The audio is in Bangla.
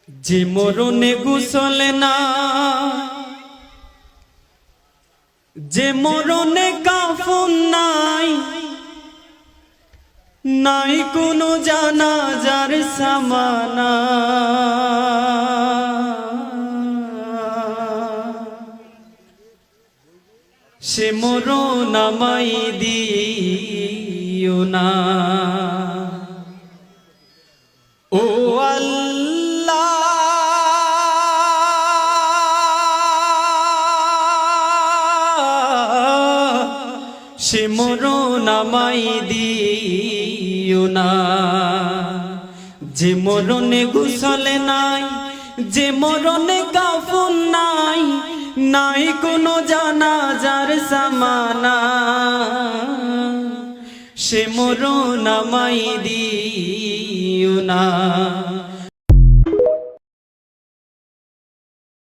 যে মরণে গোসল না, যে মরণে কাফন নাই, নাই কোনো জানাজার সামানা। সে মরণ আমায় দিও না। ও আল্লাহ, সে মরণ আমায় দিও না। যে মরণে গোসল নাই, যে মরণে কাফন নাই, নাই কোনো জানাজার সামানা। সে মরণ আমায় দিও না।